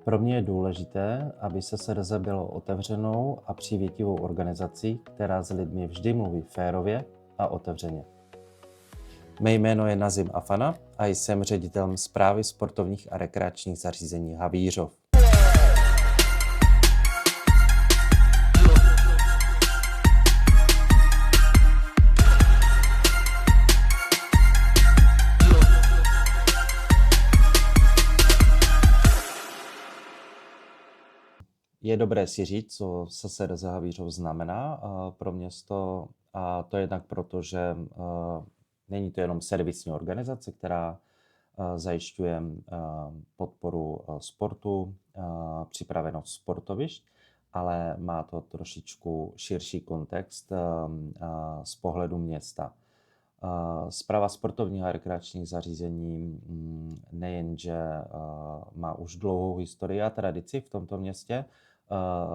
Pro mě je důležité, aby SSRZ bylo otevřenou a přívětivou organizací, která s lidmi vždy mluví férově a otevřeně. Mé jméno je Nazim Afana a jsem ředitelem správy sportovních a rekreačních zařízení Havířov. Je dobré si říct, co SSRZ Havířov znamená pro město. A to jednak proto, že není to jenom servisní organizace, která zajišťuje podporu sportu, připravenost sportovišť, ale má to trošičku širší kontext z pohledu města. Správa sportovních a rekreačních zařízení nejenže má už dlouhou historii a tradici v tomto městě.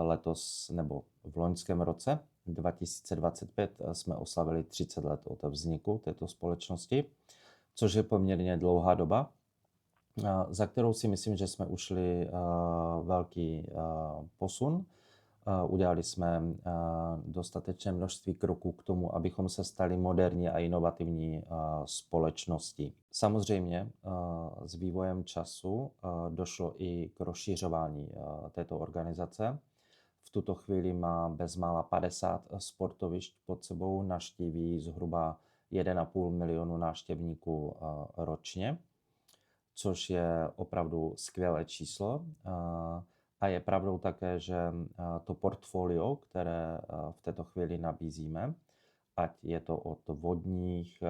Letos nebo v loňském roce 2025 jsme oslavili 30 let od vzniku této společnosti, což je poměrně dlouhá doba, za kterou si myslím, že jsme ušli velký posun. Udělali jsme dostatečné množství kroků k tomu, abychom se stali moderní a inovativní společností. Samozřejmě s vývojem času došlo i k rozšiřování této organizace. V tuto chvíli má bezmála 50 sportovišť pod sebou, navštíví zhruba 1,5 milionu návštěvníků ročně, což je opravdu skvělé číslo. A je pravdou také, že to portfolio, které v této chvíli nabízíme, ať je to od vodních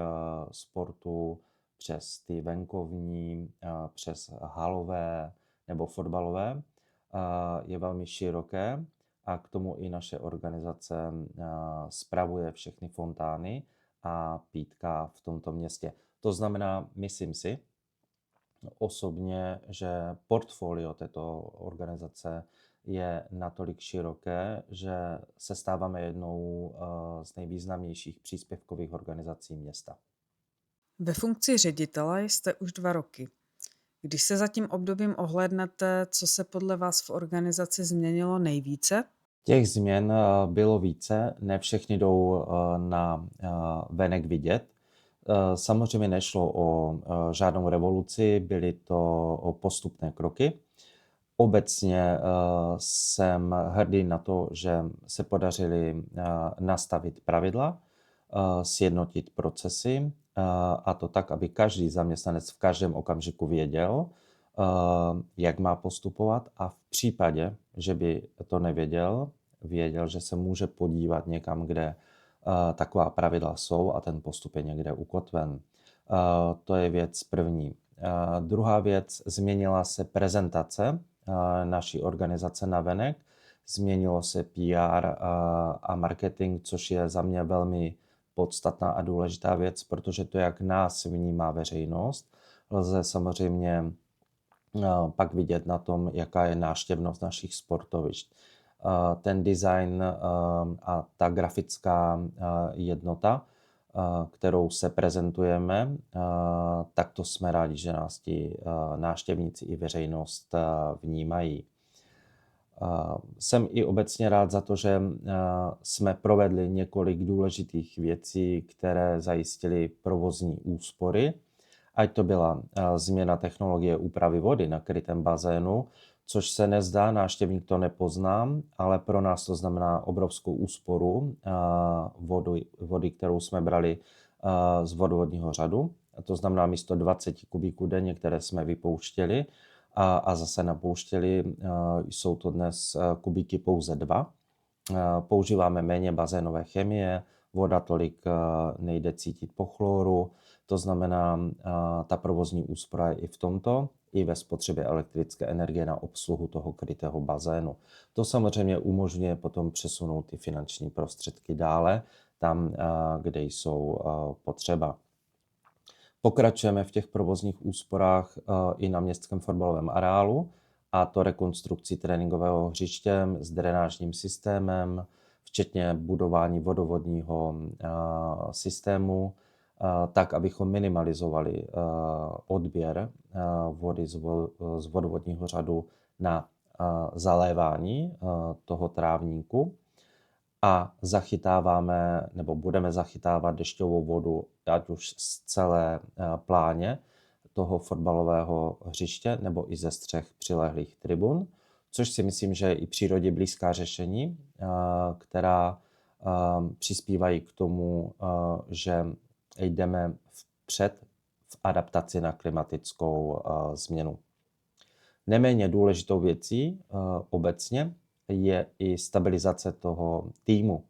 sportů přes ty venkovní, přes halové nebo fotbalové, je velmi široké a k tomu i naše organizace spravuje všechny fontány a pítka v tomto městě. To znamená, myslím si osobně, že portfolio této organizace je natolik široké, že se stáváme jednou z nejvýznamnějších příspěvkových organizací města. Ve funkci ředitele jste už 2 roky. Když se za tím obdobím ohlédnete, co se podle vás v organizaci změnilo nejvíce? Těch změn bylo více, ne všechny jdou na venek vidět. Samozřejmě nešlo o žádnou revoluci, byly to postupné kroky. Obecně jsem hrdý na to, že se podařily nastavit pravidla, sjednotit procesy, a to tak, aby každý zaměstnanec v každém okamžiku věděl, jak má postupovat, a v případě, že by to nevěděl, věděl, že se může podívat někam, kde taková pravidla jsou a ten postup je někde ukotven. To je věc první. Druhá věc, změnila se prezentace naší organizace navenek, změnilo se PR a marketing, což je za mě velmi podstatná a důležitá věc, protože to, jak nás vnímá veřejnost, lze samozřejmě pak vidět na tom, jaká je návštěvnost našich sportovišť. Ten design a ta grafická jednota, kterou se prezentujeme, tak to jsme rádi, že nás ti návštěvníci i veřejnost vnímají. Jsem i obecně rád za to, že jsme provedli několik důležitých věcí, které zajistily provozní úspory. Ať to byla změna technologie úpravy vody na krytém bazénu, což se nezdá, návštěvník to nepozná, ale pro nás to znamená obrovskou úsporu vody, kterou jsme brali z vodovodního řadu. To znamená místo 20 kubíků denně, které jsme vypouštěli a zase napouštěli, jsou to dnes kubíky pouze 2. Používáme méně bazénové chemie, voda tolik nejde cítit po chloru, to znamená, ta provozní úspora je i v tomto, i ve spotřebě elektrické energie na obsluhu toho krytého bazénu. To samozřejmě umožňuje potom přesunout ty finanční prostředky dále, tam, kde jsou potřeba. Pokračujeme v těch provozních úsporách i na městském fotbalovém areálu, a to rekonstrukcí tréninkového hřiště s drenážním systémem, včetně budování vodovodního systému, tak, abychom minimalizovali odběr vody z vodovodního řadu na zalévání toho trávníku a zachytáváme nebo budeme zachytávat dešťovou vodu ať už z celé pláně toho fotbalového hřiště nebo i ze střech přilehlých tribun, což si myslím, že je i přírodě blízká řešení, která přispívají k tomu, že jdeme vpřed v adaptaci na klimatickou změnu. Neméně důležitou věcí obecně je i stabilizace toho týmu,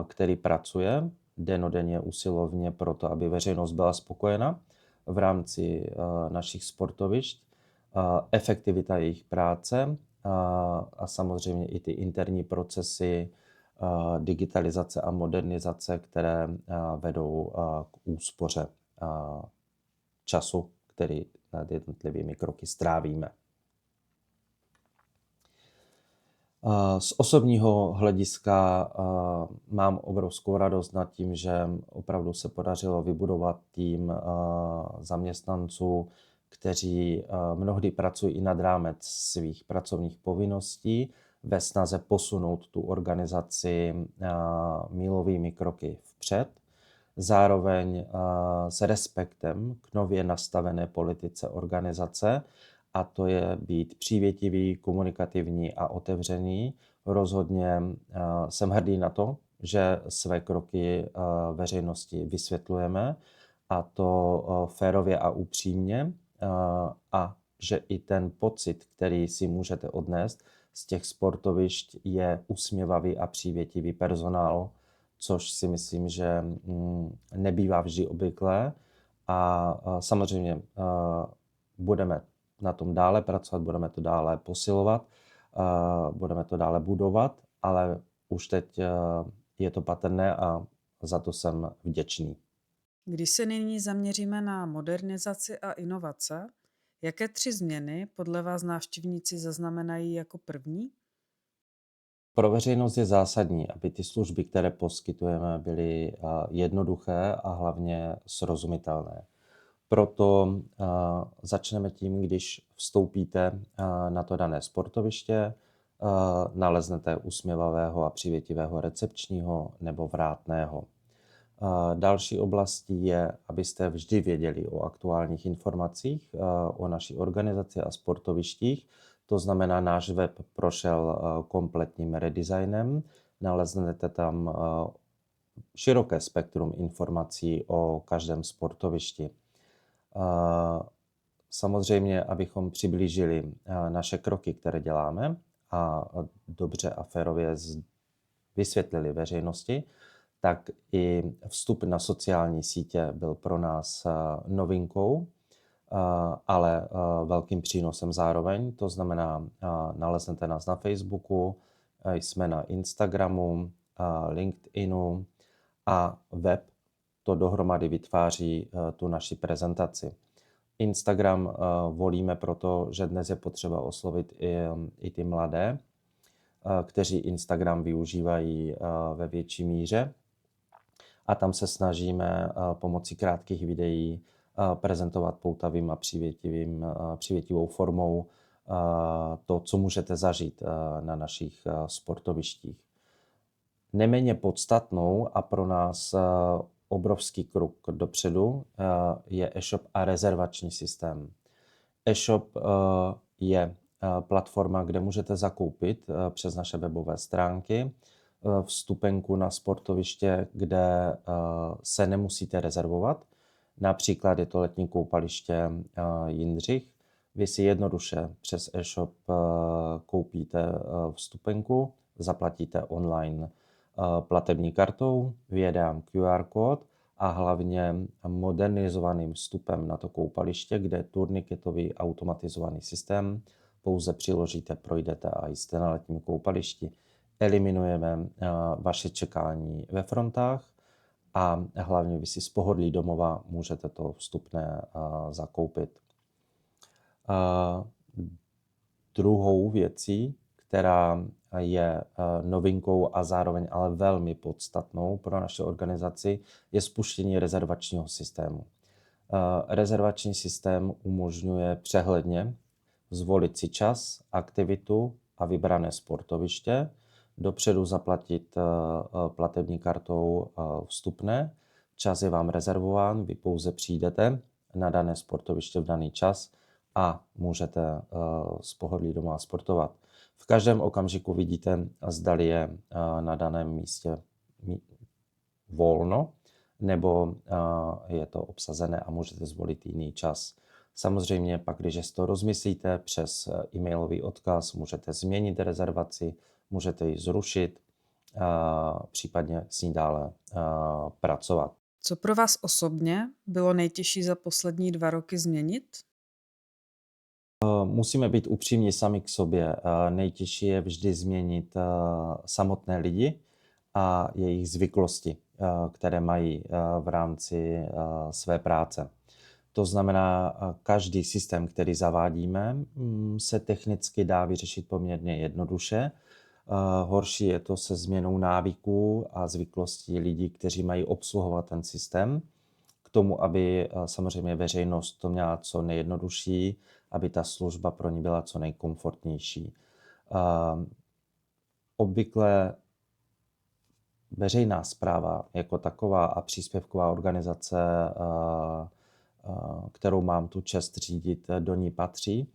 který pracuje dennodenně usilovně pro to, aby veřejnost byla spokojena v rámci našich sportovišť, efektivita jejich práce a samozřejmě i ty interní procesy digitalizace a modernizace, které vedou k úspoře času, který nad jednotlivými kroky strávíme. Z osobního hlediska mám obrovskou radost nad tím, že opravdu se podařilo vybudovat tým zaměstnanců, kteří mnohdy pracují i nad rámec svých pracovních povinností ve snaze posunout tu organizaci mílovými kroky vpřed, zároveň s respektem k nově nastavené politice organizace, a to je být přívětivý, komunikativní a otevřený. Rozhodně jsem hrdý na to, že své kroky veřejnosti vysvětlujeme, a to férově a upřímně, a že i ten pocit, který si můžete odnést z těch sportovišť, je usměvavý a přívětivý personál, což si myslím, že nebývá vždy obvyklé. A samozřejmě budeme na tom dále pracovat, budeme to dále posilovat, budeme to dále budovat, ale už teď je to patrné a za to jsem vděčný. Když se nyní zaměříme na modernizaci a inovace, jaké 3 změny podle vás návštěvníci zaznamenají jako první? Pro veřejnost je zásadní, aby ty služby, které poskytujeme, byly jednoduché a hlavně srozumitelné. Proto začneme tím, když vstoupíte na to dané sportoviště, naleznete usměvavého a přívětivého recepčního nebo vrátného. Další oblastí je, abyste vždy věděli o aktuálních informacích o naší organizaci a sportovištích. To znamená, náš web prošel kompletním redesignem. Naleznete tam široké spektrum informací o každém sportovišti. Samozřejmě, abychom přiblížili naše kroky, které děláme, a dobře a férově vysvětlili veřejnosti, tak i vstup na sociální sítě byl pro nás novinkou, ale velkým přínosem zároveň. To znamená, naleznete nás na Facebooku, jsme na Instagramu, LinkedInu a web to dohromady vytváří tu naši prezentaci. Instagram volíme proto, že dnes je potřeba oslovit i ty mladé, kteří Instagram využívají ve větší míře. A tam se snažíme pomocí krátkých videí prezentovat poutavým a přívětivou formou to, co můžete zažít na našich sportovištích. Neméně podstatnou a pro nás obrovský krok dopředu je e-shop a rezervační systém. E-shop je platforma, kde můžete zakoupit přes naše webové stránky vstupenku na sportoviště, kde se nemusíte rezervovat. Například je to letní koupaliště Jindřich. Vy si jednoduše přes e-shop koupíte vstupenku, zaplatíte online platební kartou, vyjede vám QR kód a hlavně modernizovaným vstupem na to koupaliště, kde je turniketový automatizovaný systém, pouze přiložíte, projdete a jste na letním koupališti. Eliminujeme vaše čekání ve frontách a hlavně vy si z pohodlí domova můžete to vstupné zakoupit. Druhou věcí, která je novinkou a zároveň ale velmi podstatnou pro naši organizaci, je spuštění rezervačního systému. Rezervační systém umožňuje přehledně zvolit si čas, aktivitu a vybrané sportoviště, dopředu zaplatit platební kartou vstupné, čas je vám rezervován, vy pouze přijdete na dané sportoviště v daný čas a můžete z pohodlí doma sportovat. V každém okamžiku vidíte, zdali je na daném místě volno, nebo je to obsazené a můžete zvolit jiný čas. Samozřejmě pak, když to rozmyslíte přes e-mailový odkaz, můžete změnit rezervaci, můžete ji zrušit, případně s ní dále pracovat. Co pro vás osobně bylo nejtěžší za poslední 2 roky změnit? Musíme být upřímní sami k sobě. Nejtěžší je vždy změnit samotné lidi a jejich zvyklosti, které mají v rámci své práce. To znamená, každý systém, který zavádíme, se technicky dá vyřešit poměrně jednoduše. Horší je to se změnou návyků a zvyklostí lidí, kteří mají obsluhovat ten systém, k tomu, aby samozřejmě veřejnost to měla co nejjednodušší, aby ta služba pro ní byla co nejkomfortnější. Obvykle veřejná správa jako taková a příspěvková organizace, kterou mám tu čest řídit, do ní patří,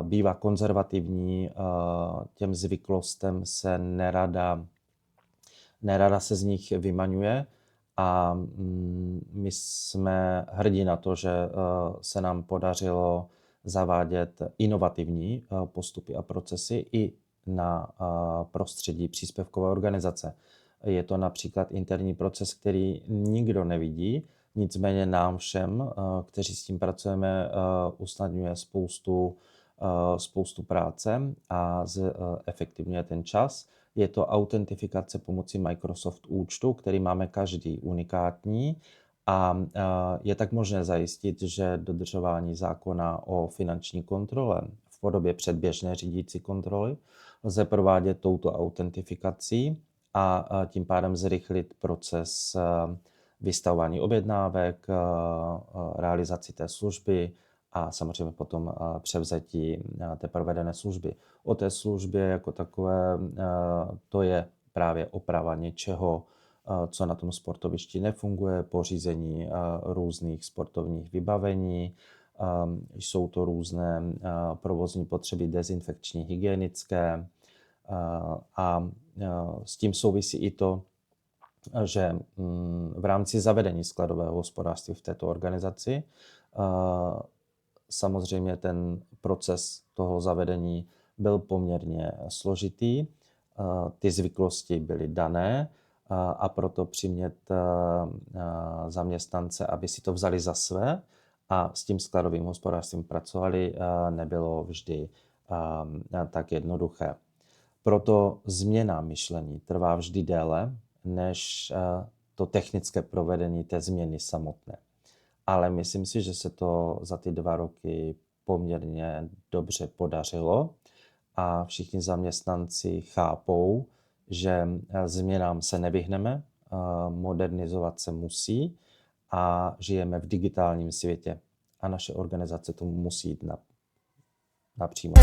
bývá konzervativní, těm zvyklostem se nerada se z nich vymaňuje a my jsme hrdí na to, že se nám podařilo zavádět inovativní postupy a procesy i na prostředí příspěvkové organizace. Je to například interní proces, který nikdo nevidí, nicméně nám všem, kteří s tím pracujeme, usnadňuje spoustu práce a efektivňuje ten čas. Je to autentifikace pomocí Microsoft účtu, který máme každý unikátní a je tak možné zajistit, že dodržování zákona o finanční kontrole v podobě předběžné řídící kontroly lze provádět touto autentifikací a tím pádem zrychlit proces vystavování objednávek, realizaci té služby a samozřejmě potom převzetí té provedené služby. O té službě jako takové to je právě oprava něčeho, co na tom sportovišti nefunguje, pořízení různých sportovních vybavení, jsou to různé provozní potřeby dezinfekční, hygienické a s tím souvisí i to, že v rámci zavedení skladového hospodářství v této organizaci samozřejmě ten proces toho zavedení byl poměrně složitý, ty zvyklosti byly dané a proto přimět zaměstnance, aby si to vzali za své a s tím skladovým hospodářstvím pracovali, nebylo vždy tak jednoduché. Proto změna myšlení trvá vždy déle než to technické provedení té změny samotné. Ale myslím si, že se to za ty 2 roky poměrně dobře podařilo a všichni zaměstnanci chápou, že změnám se nevyhneme, modernizovat se musí a žijeme v digitálním světě a naše organizace tomu musí jít napřímo.